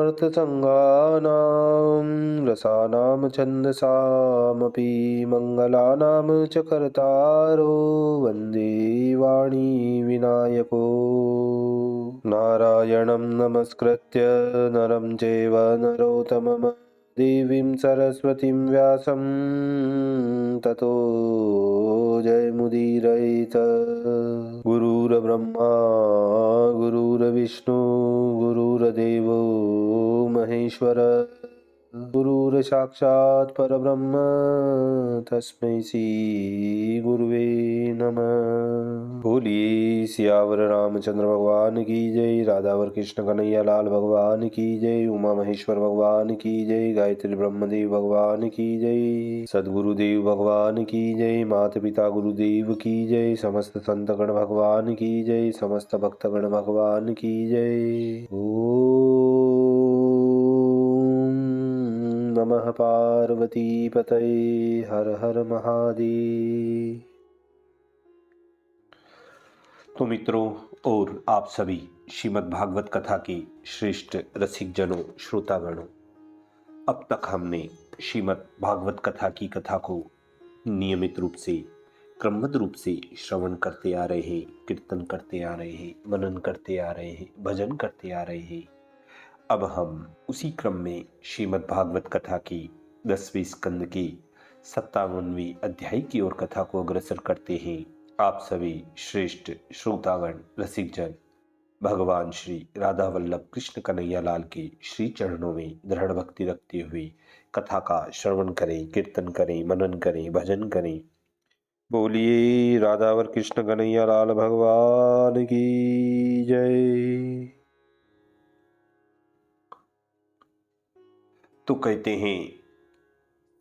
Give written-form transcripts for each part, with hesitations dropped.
सर्वार्थसङ्गानां रसानां छन्दसामपि मङ्गलानां च कर्तारो वन्दे वाणी विनायको। नारायणं नमस्कृत्य नरं चैव नरोत्तमं देवीं सरस्वतीं व्यासं ततो जयमुदीरयेत्। गुरुर्ब्रह्मा गुरुर्विष्णु गुरुर्देवो महेश्वर गुरुर्साक्षात् परब्रह्म तस्मै श्री गुरुवे नमः। बोलिए सियावर रामचंद्र भगवान की जय, राधावर कृष्ण कन्हैया लाल भगवान की जय, उमा महेश्वर भगवान की जय, गायत्री ब्रह्मदेव भगवान की जय, सद्गुरुदेव भगवान की जय, माता पिता गुरुदेव की जय, समस्त संतगण भगवान की जय, समस्त भक्तगण भगवान की जय। ओम नमः पार्वती पतये, हर हर महादेव। तो मित्रों और आप सभी श्रीमद् भागवत कथा के श्रेष्ठ रसिक जनों, श्रोतागणों, अब तक हमने श्रीमद् भागवत कथा की कथा को नियमित रूप से, क्रमबद्ध रूप से श्रवण करते आ रहे हैं, कीर्तन करते आ रहे हैं, मनन करते आ रहे हैं, भजन करते आ रहे हैं। अब हम उसी क्रम में श्रीमद् भागवत कथा की 10वें स्कंद की 57वें अध्याय की ओर कथा को अग्रसर करते हैं। आप सभी श्रेष्ठ श्रोतागण, रसिक जन भगवान श्री राधा वल्लभ कृष्ण कन्हैया लाल के श्री चरणों में दृढ़ भक्ति रखते हुए कथा का श्रवण करें, कीर्तन करें, मनन करें, भजन करें। बोलिए राधावर कृष्ण कन्हैया लाल भगवान की जय। तो कहते हैं,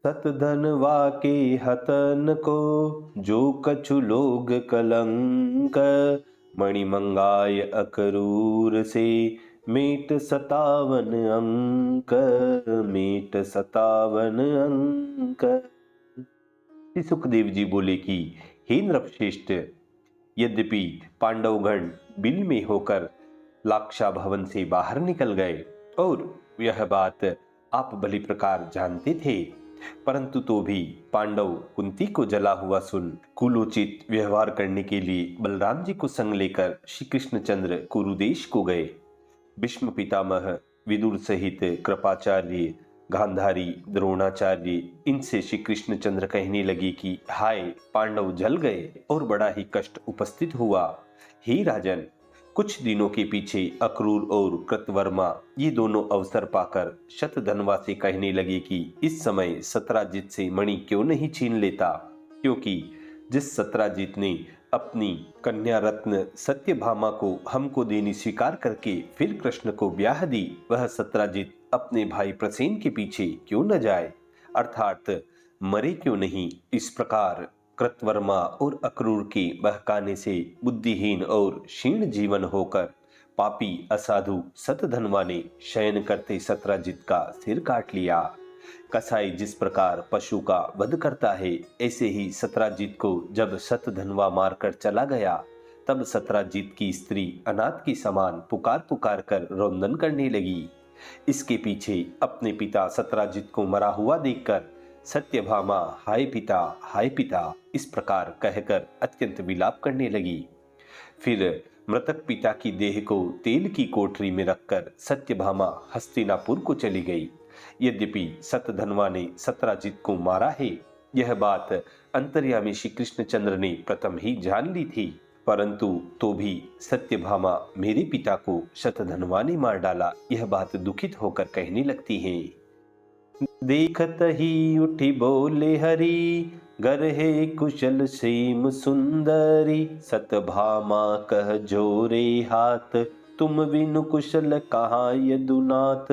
सत धनवा के हतन को जो कछु लोग कलंक, मणि मंगाय अकरूर से मेट 57 अंक, मेट 57 अंक। श्री सुखदेव जी बोले कि हे नृपश्रेष्ठ, यद्यपि पांडवगण बिल में होकर लाक्षा भवन से बाहर निकल गए और यह बात आप भली प्रकार जानते थे, परंतु तो भी पांडव कुंती को जला हुआ सुन कुलोचित व्यवहार करने के लिए बलराम जी को संग लेकर श्री कृष्णचंद्र कुरुदेश को गए। भीष्म पितामह, विदुर सहित कृपाचार्य, गांधारी, द्रोणाचार्य, इनसे श्री कृष्णचंद्र कहने लगे कि हाय, पांडव जल गए और बड़ा ही कष्ट उपस्थित हुआ। हे राजन, कुछ दिनों के पीछे अक्रूर और कृतवर्मा ये दोनों अवसर पाकर शतधन्वा से कहने लगे कि इस समय सत्राजित से मणि क्यों नहीं छीन लेता, क्योंकि जिस सत्राजित ने अपनी कन्या रत्न सत्यभामा को हमको देनी स्वीकार करके फिर कृष्ण को ब्याह दी, वह सत्राजित अपने भाई प्रसेन के पीछे क्यों न जाए, अर्थात मरे क्यों नहीं। इस प्रकार कृतवर्मा और अक्रूर के बहकाने से बुद्धिहीन और क्षीण जीवन होकर पापी असाधु सतधन्वा ने शयन करते सत्राजित का सिर काट लिया। कसाई जिस प्रकार पशु का वध करता है, ऐसे ही सत्राजित को जब सतधन्वा मारकर चला गया, तब सत्राजित की स्त्री अनाथ की समान पुकार पुकार कर रोदन करने लगी। इसके पीछे अपने पिता सत्राजित को मरा हुआ देखकर सत्यभामा हाय पिता इस प्रकार कहकर अत्यंत विलाप करने लगी। फिर मृतक पिता की देह को तेल की कोठरी में रखकर सत्यभामा हस्तिनापुर को चली गई। यद्यपि सतधन्वा ने सत्राजित को मारा है, यह बात अंतर्यामी श्री कृष्णचंद्र ने प्रथम ही जान ली थी, परंतु तो भी सत्यभामा मेरे पिता को शतधन्वा ने मार डाला, यह बात दुखित होकर कहने लगती है। देखत ही उठी बोले हरि, गरहे कुशल सेम सुंदरी, सतभामा कह जोरे हाथ, तुम बिनु कुशल कहाँ यदुनाथ,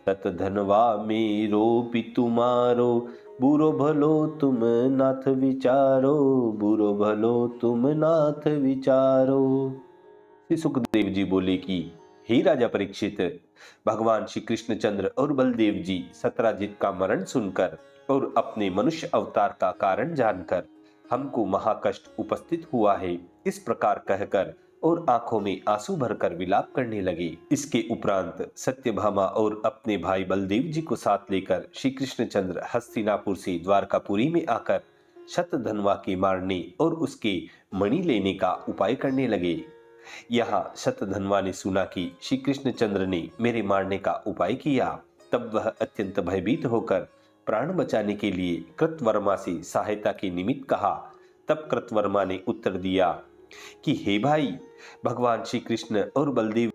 सतधन्वा मेरो भी तुम्हारो, बुरो भलो तुम नाथ विचारो, बुरो भलो तुम नाथ विचारो। श्री सुखदेव जी बोले कि हे राजा परीक्षित, भगवान श्री कृष्णचंद्र और बलदेव जी सत्राजित का मरण सुनकर और अपने मनुष्य अवतार का कारण जानकर हमको महाकष्ट उपस्थित हुआ है, इस प्रकार कहकर और आंखों में आंसू भरकर विलाप करने लगे। इसके उपरांत सत्यभामा और अपने भाई बलदेव जी को साथ लेकर श्री कृष्णचंद्र हस्तिनापुर से द्वारकापुरी में आकर शतधन्वा के मारने और उसके मणि लेने का उपाय करने लगे। यहाँ शतधन्वा ने सुना कि श्री कृष्णचंद्र ने मेरे मारने का उपाय किया। तब वह अत्यंत भयभीत होकर प्राण बचाने के लिए कृतवर्मा से सहायता के निमित्त कहा। तब कृतवर्मा ने उत्तर दिया कि हे भाई, भगवान श्री कृष्ण और बलदेव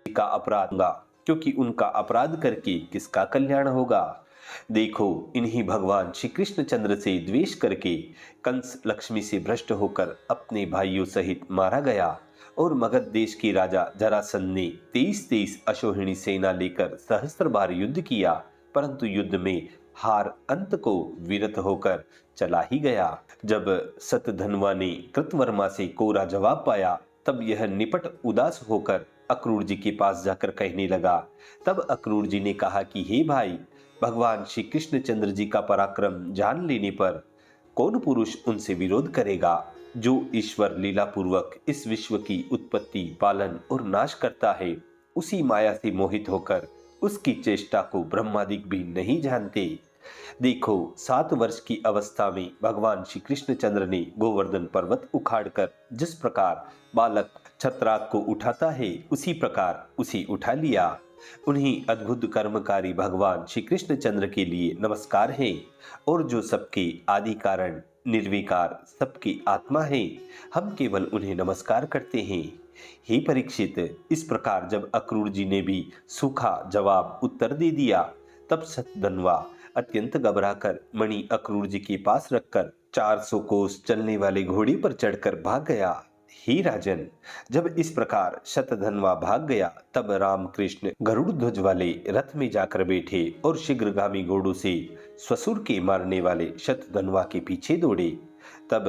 का अपराध होगा, क्योंकि उनका अपराध करके किसका कल्याण होगा। देखो, इन्हीं भगवान श्री कृष्णचंद्र से द्वेष करके कंस लक्ष्मी से भ्रष्ट होकर अपने भाइयों सहित मारा गया और मगध देश के राजा जरासंध ने 23 अश्वहिणी सेना लेकर सहस्त्र बार युद्ध किया, परंतु युद्ध में हार अंत को विरत होकर चला ही गया। जब शतधन्वा ने कृतवर्मा से कोरा जवाब पाया, तब यह निपट उदास होकर अक्रूर जी के पास जाकर कहने लगा। तब अक्रूर जी ने कहा कि हे भाई, भगवान श्री कृष्णचंद्र जी का पराक्रम जान लेने पर कौन पुरुष उनसे विरोध करेगा। जो ईश्वर लीला पूर्वक इस विश्व की उत्पत्ति, पालन और नाश करता है, उसी माया से मोहित होकर उसकी चेष्टा को ब्रह्मादिक भी नहीं जानते। देखो, 7 वर्ष की अवस्था में भगवान श्री कृष्णचंद्र ने गोवर्धन पर्वत उखाड़कर जिस प्रकार बालक छत्राक को उठाता है, उसी प्रकार उसे उठा लिया। उन्हीं अद्भुत कर्मकारी भगवान श्री कृष्णचंद्र के लिए नमस्कार है, और जो सबके आदि कारण, निर्विकार, सबकी आत्मा है, हम केवल उन्हें नमस्कार करते हैं। हे परीक्षित, इस प्रकार जब अक्रूर जी ने भी सूखा जवाब उत्तर दे दिया, तब शतधन्वा अत्यंत घबराकर मणि अक्रूर जी के पास रखकर 400 कोस चलने वाले घोड़े पर चढ़कर भाग गया। हे राजन, जब इस प्रकार शतधन्वा भाग गया, तब रामकृष्ण गरुड़ ध्वज वाले रथ में जाकर बैठे और शीघ्रगामी घोड़ों से ससुर के मारने वाले शतधन्वा के पीछे दौड़े। तब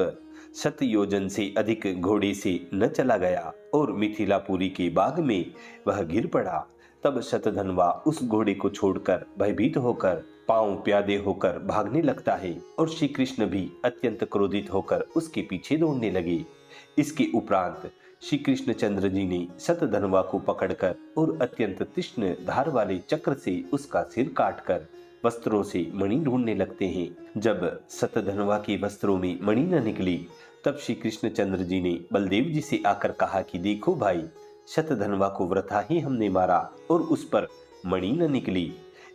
100 योजन से अधिक घोड़े से न चला गया और मिथिलापुरी के बाग में वह गिर पड़ा। तब शतधन्वा उस घोड़े को छोड़कर भयभीत होकर पांव प्यादे होकर भागने लगता है और श्री कृष्ण भी अत्यंत क्रोधित होकर उसके पीछे दौड़ने लगे। इसके उपरांत श्री कृष्णचंद्र जी ने शतधन्वा को पकड़कर और अत्यंत तीक्ष्ण धार वाले चक्र से उसका सिर काटकर वस्त्रों से मणि ढूंढने लगते हैं। जब शतधन्वा के वस्त्रों में मणि न निकली, तब श्री कृष्णचंद्र जी ने बलदेव जी से आकर कहा कि देखो भाई, शतधन्वा को वृथा ही हमने मारा और उस पर मणि न निकली।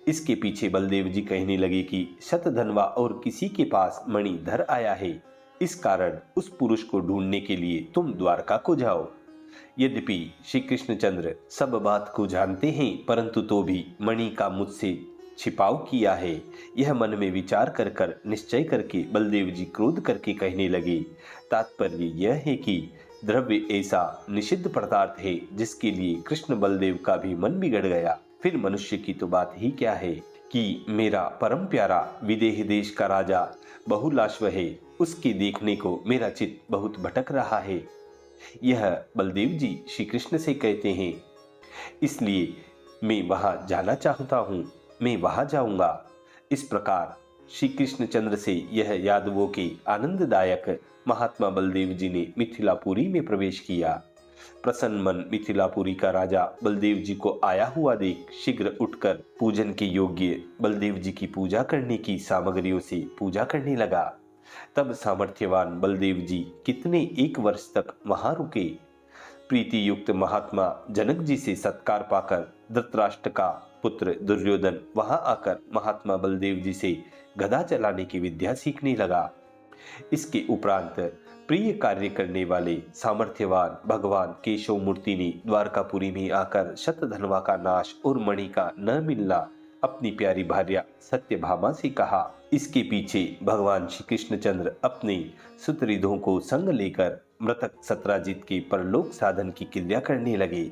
इसके पीछे बलदेव जी कहने लगे कि शतधन्वा और किसी के पास मणि धर आया है, इस कारण उस पुरुष को ढूंढने के लिए तुम द्वारका को जाओ। यद्यपि श्री कृष्णचंद्र सब बात को जानते हैं, परंतु तो भी मणि का मुझसे छिपाव किया है, यह मन में विचार कर कर निश्चय करके बलदेव जी क्रोध करके कहने लगे। तात्पर्य यह है कि द्रव्य ऐसा निषिद्ध पदार्थ है जिसके लिए कृष्ण बलदेव का भी मन बिगड़ गया। फिर मनुष्य की तो बात ही क्या है कि मेरा परम प्यारा विदेह देश का राजा बहुलाश्व है, उसके देखने को मेरा चित्त बहुत भटक रहा है। यह बलदेव जी श्री कृष्ण से कहते हैं, इसलिए मैं वहां जाना चाहता हूं, मैं वहां जाऊंगा। इस प्रकार श्री कृष्णचंद्र से यह यादवों के आनंददायक महात्मा बलदेव जी ने मिथिलापुरी में प्रवेश किया। प्रसन्न मन मिथिलापुरी का राजा बलदेव जी को आया हुआ देख शीघ्र उठकर पूजन के योग्य बलदेव जी की पूजा करने की सामग्रियों से पूजा करने लगा। तब सामर्थ्यवान बलदेव जी कितने 1 वर्ष तक वहां रुके। प्रीति युक्त महात्मा जनक जी से सत्कार पाकर धृतराष्ट्र का पुत्र दुर्योधन वहां आकर महात्मा बलदेव जी से गदा चलाने की विद्या सीखने लगा। इसके उपरांत प्रिय कार्य करने वाले सामर्थ्यवान भगवान केशव मूर्ति ने द्वारकापुरी में आकर शतधन्वा का नाश और मणि का न मिलना अपनी प्यारी भार्या सत्यभामा से कहा। इसके पीछे भगवान श्री कृष्णचंद्र अपने सुतरिधों को संग लेकर मृतक सत्राजित के परलोक साधन की क्रिया करने लगे।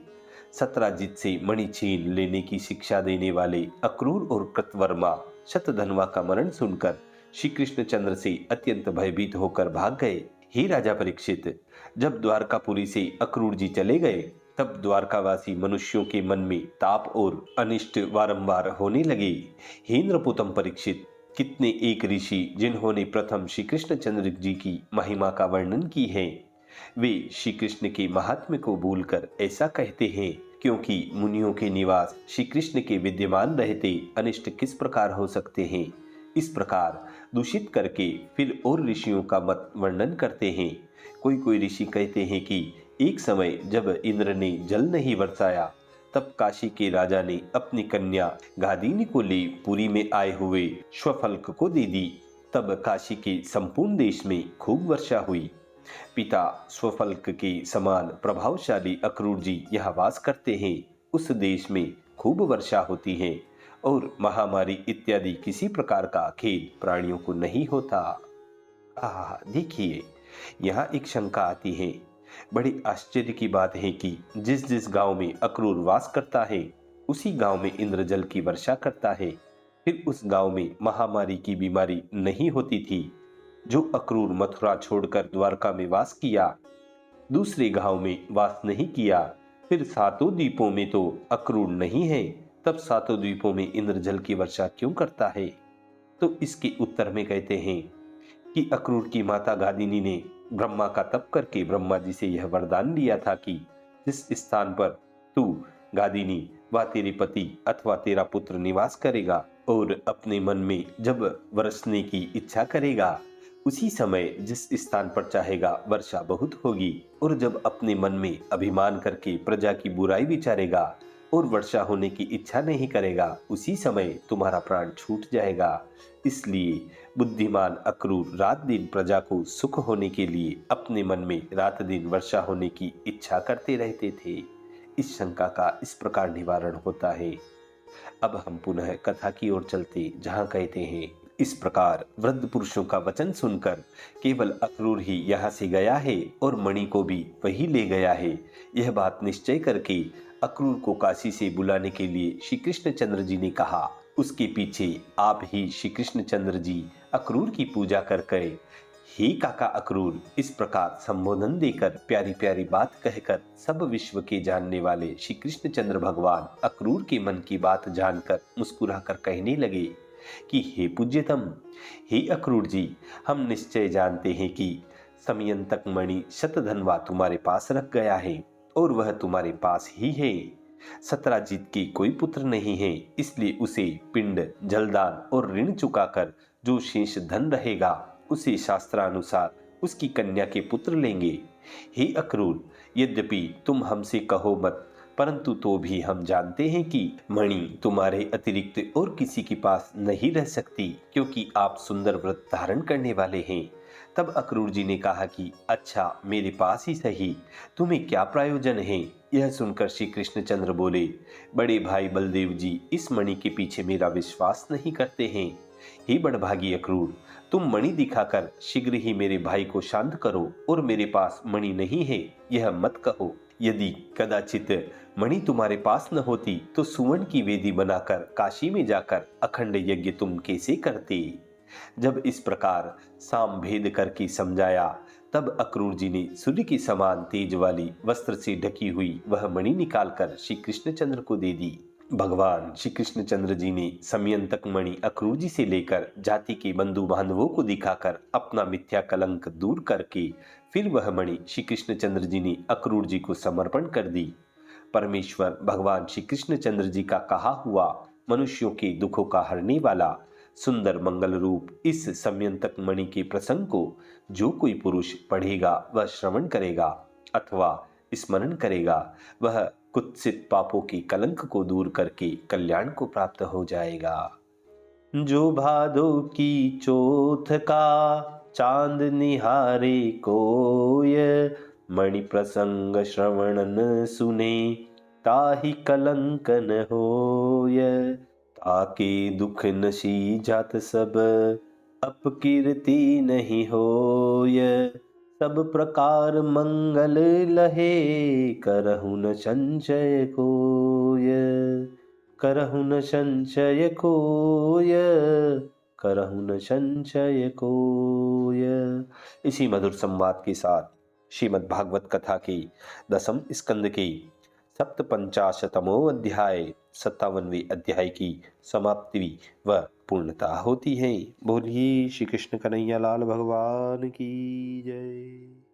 सत्राजित से मणि छीन लेने की शिक्षा देने वाले अक्रूर और कृतवर्मा शतधन्वा का मरण सुनकर श्री कृष्णचंद्र से अत्यंत भयभीत होकर भाग गए। हे राजा परीक्षित, जब द्वारकापुरी से अक्रूर जी चले गए, तब द्वारकावासी मनुष्यों के मन में ताप और अनिष्ट बारंबार होने लगे। हे नृपोत्तम परीक्षित, कितने एक ऋषि जिन्होंने प्रथम श्री कृष्णचंद्र जी की महिमा का वर्णन की है, वे श्री कृष्ण के महात्म्य को भूलकर ऐसा कहते हैं, क्योंकि मुनियों के निवास श्री कृष्ण के विद्यमान रहते अनिष्ट किस प्रकार हो सकते हैं। इस प्रकार दूषित करके फिर और ऋषियों का मत वर्णन करते हैं। कोई कोई ऋषि कहते हैं कि एक समय जब इंद्र ने जल नहीं बरसाया, तब काशी के राजा ने अपनी कन्या गादिनी को ले पुरी में आए हुए श्वफल्क को दे दी। तब काशी के संपूर्ण देश में खूब वर्षा हुई। पिता स्वफल्क के समान प्रभावशाली अक्रूर जी यहाँ वास करते हैं। उस देश में खूब वर्षा होती है और महामारी इत्यादि किसी प्रकार का खेद प्राणियों को नहीं होता। देखिए, यहाँ एक शंका आती है। बड़े आश्चर्य की बात है कि जिस जिस गांव में अक्रूर वास करता है, उसी गांव में इंद्रजल की वर्षा करता है। फिर उस गांव में महामारी की बीमारी नहीं होती थी। जो अक्रूर मथुरा छोड़कर द्वारका में वास किया, दूसरे गांव में वास नहीं किया, फिर सातों द्वीपों में तो अक्रूर नहीं है, तब सातों द्वीपों में इंद्रजल की वर्षा क्यों करता है? तो इसके उत्तर में कहते हैं कि अक्रूर की माता गादिनी ने ब्रह्मा का तप करके ब्रह्मा जी से यह वरदान लिया था कि जिस स्थान पर तू गादिनी व तेरे पति अथवा तेरा पुत्र निवास करेगा और अपने मन में जब बरसने की इच्छा करेगा, उसी समय जिस स्थान पर चाहेगा वर्षा बहुत होगी। और जब अपने मन में अभिमान करके प्रजा की बुराई विचारेगा और वर्षा होने की इच्छा नहीं करेगा, उसी समय तुम्हारा प्राण छूट जाएगा। इसलिए बुद्धिमान अक्रूर रात दिन प्रजा को सुख होने के लिए अपने मन में रात दिन वर्षा होने की इच्छा करते रहते थे। इस शंका का इस प्रकार निवारण होता है। अब हम पुनः कथा की ओर चलते, जहाँ कहते हैं, इस प्रकार वृद्ध पुरुषों का वचन सुनकर केवल अक्रूर ही यहाँ से गया है और मणि को भी वही ले गया है। यह बात निश्चय करके अक्रूर को काशी से बुलाने के लिए श्री कृष्णचंद्र जी ने कहा। उसके पीछे आप ही श्री कृष्णचंद्र जी अक्रूर की पूजा कर गए। हे काका अक्रूर, इस प्रकार संबोधन देकर प्यारी प्यारी बात कहकर सब विश्व के जानने वाले श्री कृष्णचंद्र भगवान अक्रूर के मन की बात जानकर मुस्कुराकर कहने लगे कि हे पूज्यतम, हे अक्रूर जी, हम निश्चय जानते हैं कि समयंतक मणि शतधनवा तुम्हारे पास रख गया है और वह तुम्हारे पास ही है। सत्राजित के कोई पुत्र नहीं है, इसलिए उसे पिंड, जलदान और ऋण चुकाकर जो शेष धन रहेगा उसे शास्त्रानुसार उसकी कन्या के पुत्र लेंगे। हे अक्रूर, यद्यपि तुम हमसे कहो मत, परंतु तो भी हम जानते हैं कि मणि तुम्हारे अतिरिक्त और किसी के पास नहीं रह सकती, क्योंकि आप सुंदर व्रत धारण करने वाले हैं। तब अक्रूर जी ने कहा कि अच्छा, मेरे पास ही सही, तुम्हें क्या प्रयोजन है? यह सुनकर श्री कृष्णचंद्र बोले, बड़े भाई बलदेव जी इस मणि के पीछे मेरा विश्वास नहीं करते हैं। हे बड़भागी अक्रूर, तुम मणि दिखाकर शीघ्र ही मेरे भाई को शांत करो और मेरे पास मणि नहीं है यह मत कहो। यदि कदाचित मणि तुम्हारे पास न होती तो सुवर्ण की वेदी बनाकर काशी में जाकर अखंड यज्ञ तुम कैसे करते? जब इस प्रकार साम भेद करके समझाया, तब अक्रूर जी ने सूर्य की समान तेज वाली वस्त्र से ढकी हुई वह मणि निकालकर श्री कृष्णचंद्र को दे दी। भगवान श्री कृष्णचंद्र जी ने समयंतक मणि अक्रूर जी से लेकर जाति के बंधु बांधवों को दिखाकर अपना मिथ्या कलंक दूर करके फिर वह मणि श्री कृष्णचंद्र जी ने अक्रूर जी को समर्पण कर दी। परमेश्वर भगवान श्री कृष्णचंद्र जी का कहा हुआ मनुष्यों के दुखों का हरने वाला सुंदर मंगल रूप इस समयंतक मणि के प्रसंग को जो कोई पुरुष पढ़ेगा वह श्रवण करेगा अथवा स्मरण करेगा, वह कुत्सित पापों के कलंक को दूर करके कल्याण को प्राप्त हो जाएगा। जो भादो की चौथ का चांद निहारे कोय, मणि प्रसंग श्रवणन सुने, ताहि कलंक न होय। ताके दुख नशी जात सब, अपकीर्ति नहीं होय। सब प्रकार मंगल लहे, करहु न संचय कोय। करहु न संचय कोय, करहु न संचय कोय। इसी मधुर संवाद के साथ श्रीमद् भागवत कथा के 10वें स्कंद के सप्तपंचाशतमो अध्याय 57वें अध्याय की समाप्ति व पूर्णता होती है। बोलिए श्री कृष्ण कन्हैया लाल भगवान की जय।